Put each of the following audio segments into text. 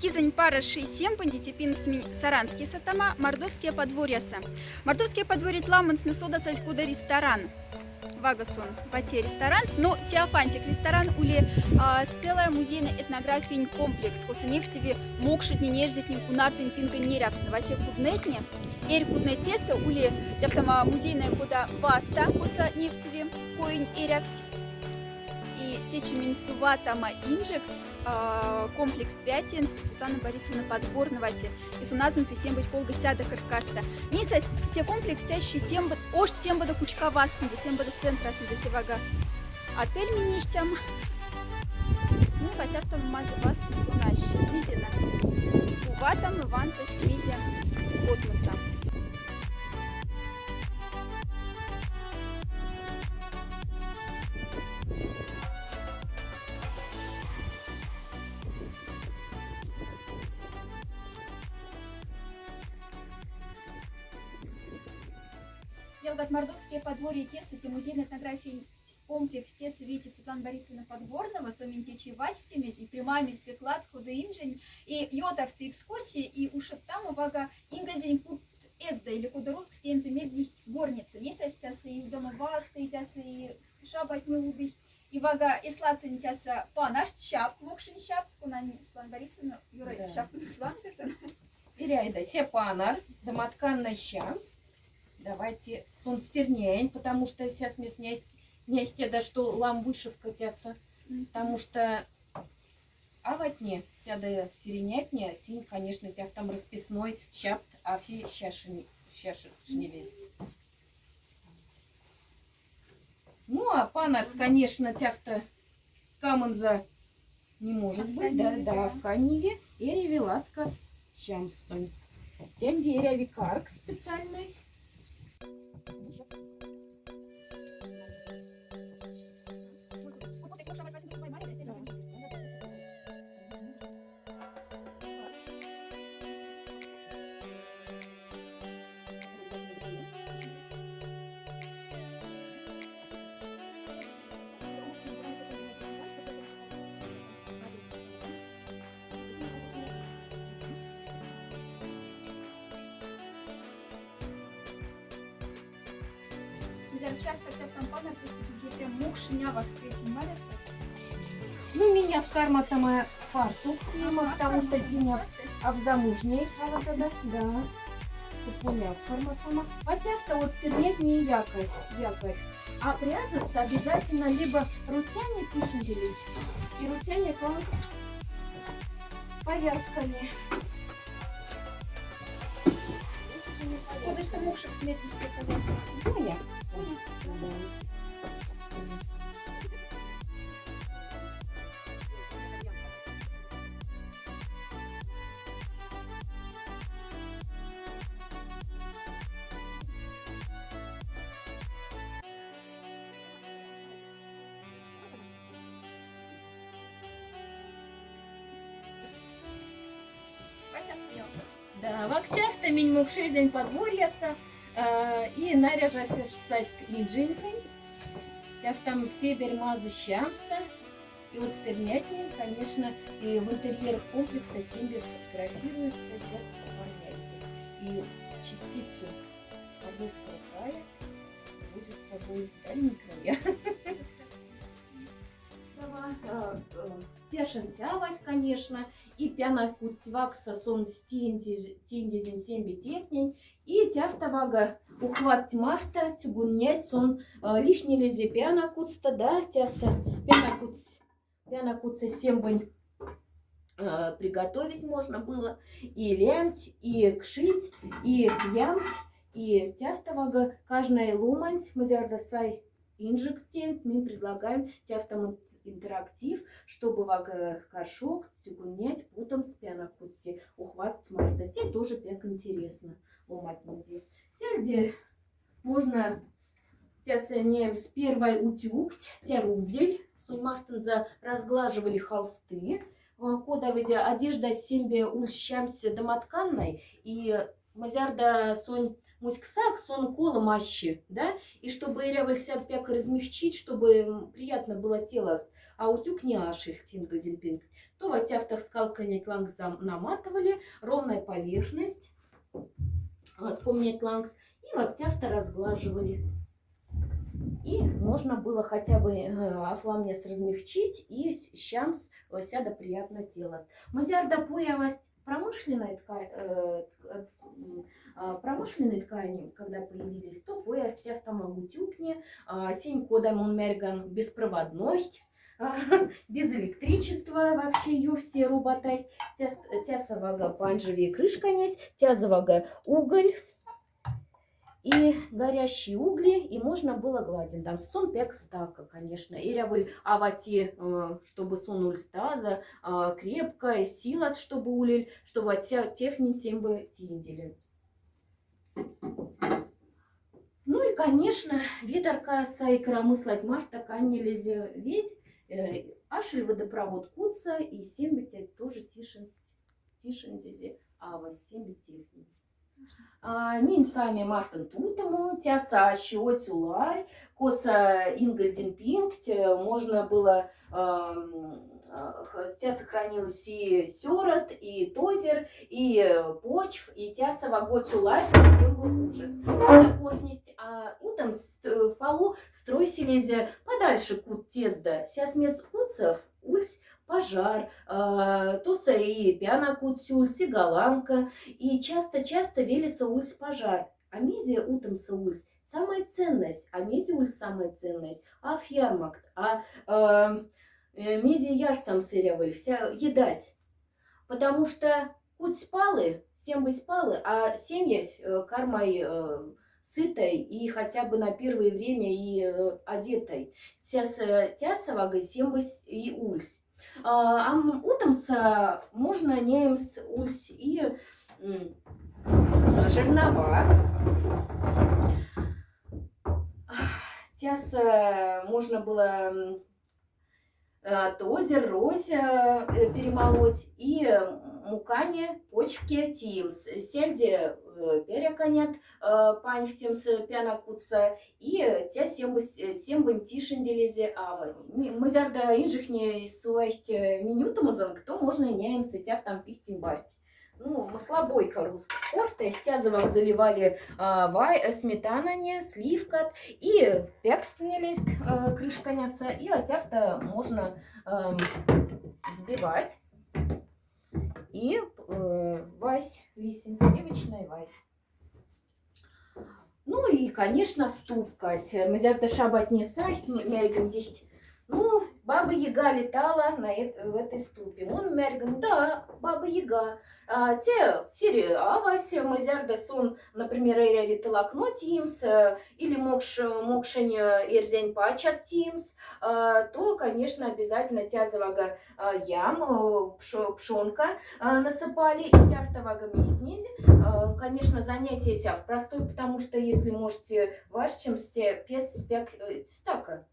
Кизань пара 6-7 бандити пинктми саранские сатама, мордовские подворьяса. Мордовские подворья тламанс на сода куда ресторан. Вагасон, вате ресторан, но теофантик ресторан ули целая музейная этнография комплекс, коса нефтеви мокшитни нежзитни кунартин пинка нерявсна, вате куднетни, эрь куднетеса ули тяптама музейная куда васта, коса нефтеви коин эрявс. И течи минсуватама инжекс, комплекс твятин, Светлана Борисовна Подгорновати, и суназанцы сембыть колга сяда каркаста. Не састь те комплекс сящий сембат, ош сембада кучка вастен, за сембада центра, за тевага отель минихтям. Ну, хотя в том мазы васты сунащи, мизина. Суватам иванца с мизе котмуса. Елгат мордовские подворья теста, те музейной этнографии комплекс теса, видите, Светлана Борисовна Подгорнова, с вами течи Вась в теме, и прямами спеклад, скуда инжень, и йотав ты экскурсии, и ушат там увага ингадень пут эзда, или куда руск стенцы медных горницы, не состясы и дома васты, тясы и шабать не удых, и вага и слацин тяса панаш щапт, мокшин щапт, куна Светлана Борисовна, Юра щапт Светлана. Иряйда, се панар, домотканна щамс. Давайте сон стернень, потому что сейчас не да что лам вышивка тяса, потому что аватне сяда сиренятня, синь, конечно, тя там расписной щапт, а все щашни весь. Ну, а панарс, конечно, тяфта скаманза не может быть, да, в Каневе, и ревелацкас щамсон. Тянди рявикарк специальный. Сейчас там панар, прям мокшинявак скрестим валяться. Ну, меня в карма там фартук тема, потому что Дима обзамужней, да. Цепуля форма там. Хотя-то вот стернять не якорь. А прязость обязательно либо рутяне тишин делить, и рутяне клаус повязками. Вот что мокшик сметный повязка. Ну, я. Да, в октябре mình мог жизнь подворьяса и наряжаться с инженькой. Тяв там теперь мазы щамса. И вот стернятнее, конечно, и в интерьерах комплекса себе фотографируется для подворьяса. И частицу Мордовского края будет с собой дальние края. Сешен сявась, конечно, и пяна кутвакса сон стиндизин семби тефнень, и тяфтавага ухват тьмашта тюгуннять сон лишний лезе пяна кутста, да, тяса пяна кутса сембань приготовить можно было, и лямть, и кшить, и ямть, и тяфтавага каждая ломань, мазярдасай инжекстент, мы предлагаем тяфтам интерактив, чтобы вага кашок тюгунять путом с пянакутти ухват тьмашта. Те тоже пек интересно ломать нигде. Сельде можно тяса не с первой утюг, тя рубдель, суньмаштан за разглаживали холсты, кода выйдя одежда сембе ульщамся домотканной, и мазярда сонь муськсак сон кола мащи, да, и чтобы рявался пяк размягчить, чтобы приятно было тело, а утюг не аших тингадинпинг, то в тяфтах скалканять лангс наматывали, ровная поверхность, вспомнить лангс, и в тяфта разглаживали. И можно было хотя бы афламнес размягчить и щамс сяда приятно телос. Мазярда появилась промышленной ткани, когда появились, то появилась тяфтамагутюкни, сень кодам он мерган беспроводность, без электричества вообще ее все роботы, тясовага панжевее крышканесь, тязовага уголь и горящие угли, и можно было гладить. Там сон пек стака, конечно. И рявыль авати, чтобы сон ульстаза, крепкая, сила, чтобы улиль, чтобы тефнин семь бы тиндили. Ну и, конечно, видарка сайкара мыслать марта каннелезе ведь ашель водопровод куца и семь тоже тишиндези, а вас семь тефнин. Мин сами мартын тутому, тяса щиотюларь, коса Ингольден Пинкт, можно было, тя сохранилось и сёрот, и тозер, и почв, и тяса ваготюларь совсем был ужас. Это корнесть, утом фалу стройселезе подальше кут тезда, ся смес куцев, ульс, пожар, тоса и пяна кутсюльс, и голландка, и часто велиса ульс пожар. А мизия утом са ульс самая ценность, а мизия ульс самая ценность, а фьярмакт, мизия яж сам сырявыль, вся едась. Потому что куть спалы, всем бы спалы, а семьясь кармой сытой и хотя бы на первое время и одетой. Тясовага семь и ульс. Утомса можно неемс ульс и жернова. Тяса можно было тозер, розя перемолоть и мукане, почки, тимс, сельде переконят, пань в тимс пянакутса, и тя сембым тишинделезе авас. Мызярда инжихне суасть минютамазан, кто можно неемся тя в там пихтим бать. Ну, маслобойка русского спорта, тязовок заливали сметанане, сливкат, и пекстнелись крышканяса, и отявто можно взбивать. И вась, лисин, сливочная вась. Ну и, конечно, ступкась. Мазярда шабат не сайт, мярган дихть. Ну, Баба Яга летала в этой ступе. Он мярган, да, Баба Яга. Те сири авась, мазярда сон, например, эря виталакно тимс, или мокшень эрзень пачат тимс, то, конечно, обязательно тязовага ям, пшонка насыпали, и тяфтовага мяснези. Конечно, занятие ся простой, потому что если можете ваш чем пец спек стака.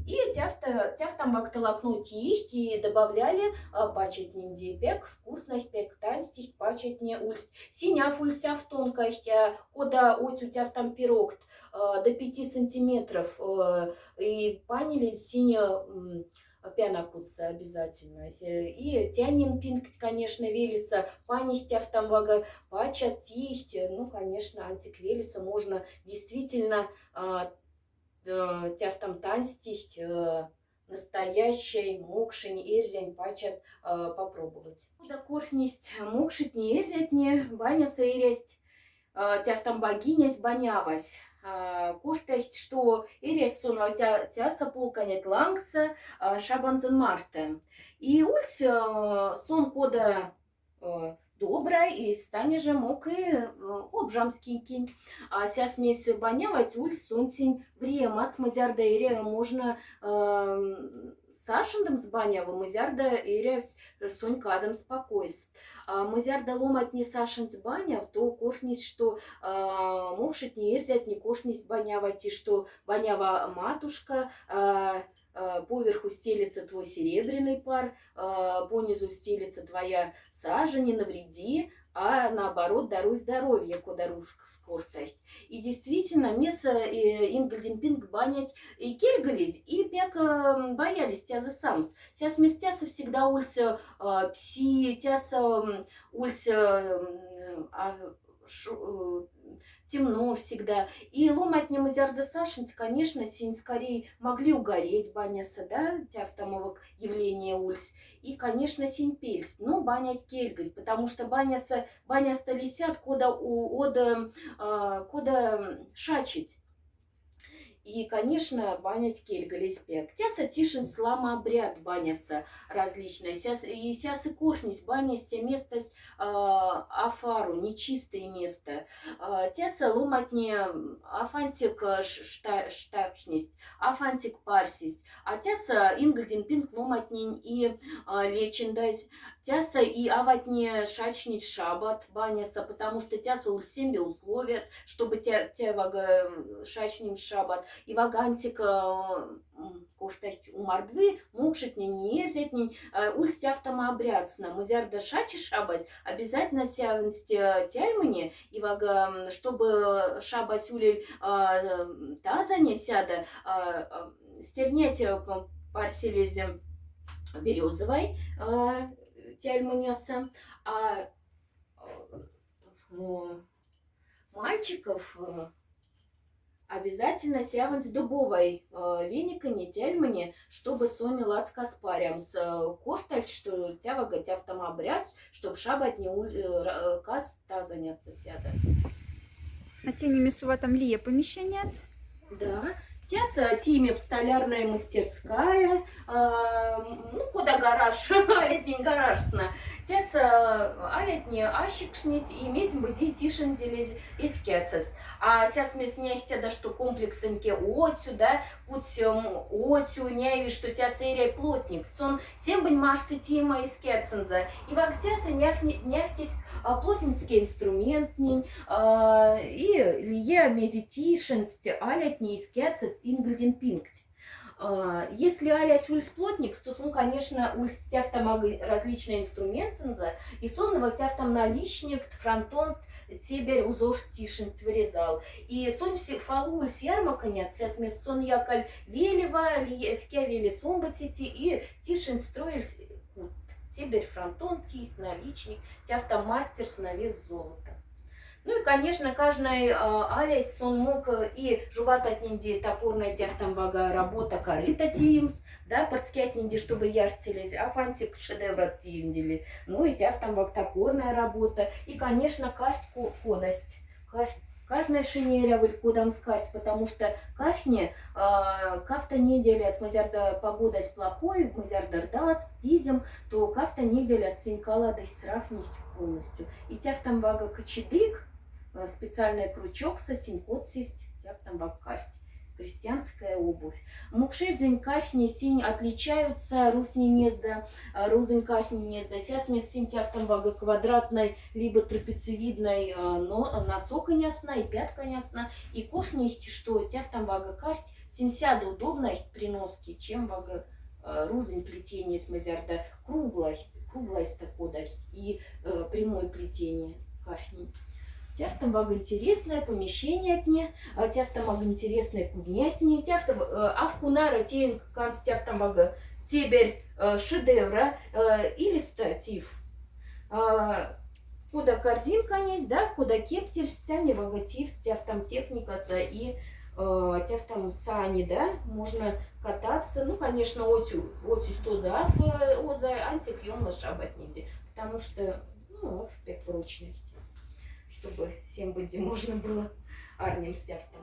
И тяфтам вакталакнуть есть и добавляли пачетнин дипек, вкусных пек танстих пачетне ульст. Синяв ульстяв тонкость, кода отю тяфтам пирог до 5 сантиметров. И панили синя пянакутся обязательно. И тянин пинк, конечно, велиса, паних тяфтам вага пачат есть. Ну, конечно, антиквелиса можно действительно тяфтам танстихть настоящий мокшень эрзень пачат попробовать. Да корхнисть мокшить не эрзятне, баня саиресть тяфтам богинясь банявась. Коштехть, что эресь сон тяса полканет лангса шабанзен марте. И ульс сон кода добрая и стане же мок и обжамский. А ся смесь банявать ульс сонтень времац мазярда ире можно сашендом с банява мазярда ире сонькадом спокойс. Мазярда ломать не сашен с баняв, то кошнись, что мокшить не эрзять, не кошнись банявать, и что банява матушка, поверху стелится твой серебряный пар, понизу стелится твоя сажа, не навреди, а наоборот, даруй здоровье, куда русская скортость. И действительно, место Ингольден Пинг банять и кельгались, и пек боялись тяза самс. Сейчас мест тяса всегда улься пси, тяса улься темно всегда. И ломать не мазярда Сашинц, конечно, синь скорее могли угореть баняса, да, тяфтамовок явление ульс. И, конечно, синь пельс, но банять кельгась, потому что баняса лисят, куда шачить. И, конечно, банять кельгались пек. Тяса тишин слама обряд баняса различная. И сясы кухнись баняся место афару, нечистое место. Тяса ломатни афантик штакшнисть, афантик парсисть. А тяса Ингольден Пинг ломатнин и лечендать. Тяса и аватне шачнить шабат баняса, потому что тяса ульсембе условия, чтобы тя вага шачним шабат. И вагантик коштать у мордвы мокшить не зетнень ульсти автомообрядсна. Музярда шачи шабась обязательно сявенсти тяльмани и вага, чтобы шабась улель тазане сяда стернять парселезе березовой тяльманяса, а мальчиков обязательно сяванс дубовой веника не тельмани, чтобы сони лацка спарям с кошталь, что тявага тявтамобряц, чтоб шабать не каз таза не сяда. На тени мисува там лия помещение. Да. Тяса тиме столярная мастерская, ну, куда гараж, летний гараж сна. Тяса летний ащикшнись и месь быди тишин делись искецес. А сейчас мне снехтя да что комплексеньке отсю, да, путем отсю, не что тя серия плотник. Сон всем бань машты тима искеценза. И вак тяса нефтись плотницкий инструмент и лие мези тишинсти летний искецес Ингольден Пинг. Если алясь ульс плотник, то он, конечно, ульс тяв там различные инструменты, и сон вактяв там наличник, фронтон, тебер узош тишин вырезал. И сон фалу ульс ярмака нет, сейчас вместо сон якаль велева, вке вели сомбатити, и тишин строиль тебер фронтон, тис, наличник, тяв там мастер с навес золота. Ну и, конечно, каждый алясь он мог и жувать от нинди топорная тях там вага работа корыта тимс, да, подскять нинди, чтобы яштились, а фантик шедевра тиндили. Ну и тях там ваг топорная работа. И, конечно, касть кодость. Каждая шинеря в кодам скасть, потому что кашне кафта неделя с мазярда погодость плохой, мазярда рдас, пизем, то кафта неделя с синькала да сравнить полностью. И тях там вага кочедык, специальный крючок со синькот сесть, тях там вага касть. Крестьянская обувь. Мукшердень кахни синь отличаются русни незда, розень кахни незда. Сейчас мне синь тяфтам вага квадратной, либо трапециевидной, но носок нясна и пятка нясна. И кошни, что тяфтам вага касть, синь сяда удобно их приноски, чем вага розень плетение с мазярда круглая такое и прямое плетение кахни. Тяфтам вага интересное помещение от не, тяфтам вага интересное кудни от не, тяфтам авкунара тень канц тяфтам вага тебер шедевра или статив. Куда корзинка есть, да, куда кептер стяни вага тиф, тяфтам техникаса и тяфтам сани, да, можно кататься. Ну, конечно, отю сто за аф, оза антик ёмла шабатниди, потому что, ну, аф пек прочный. Чтобы всем быть можно было арнем стяв там.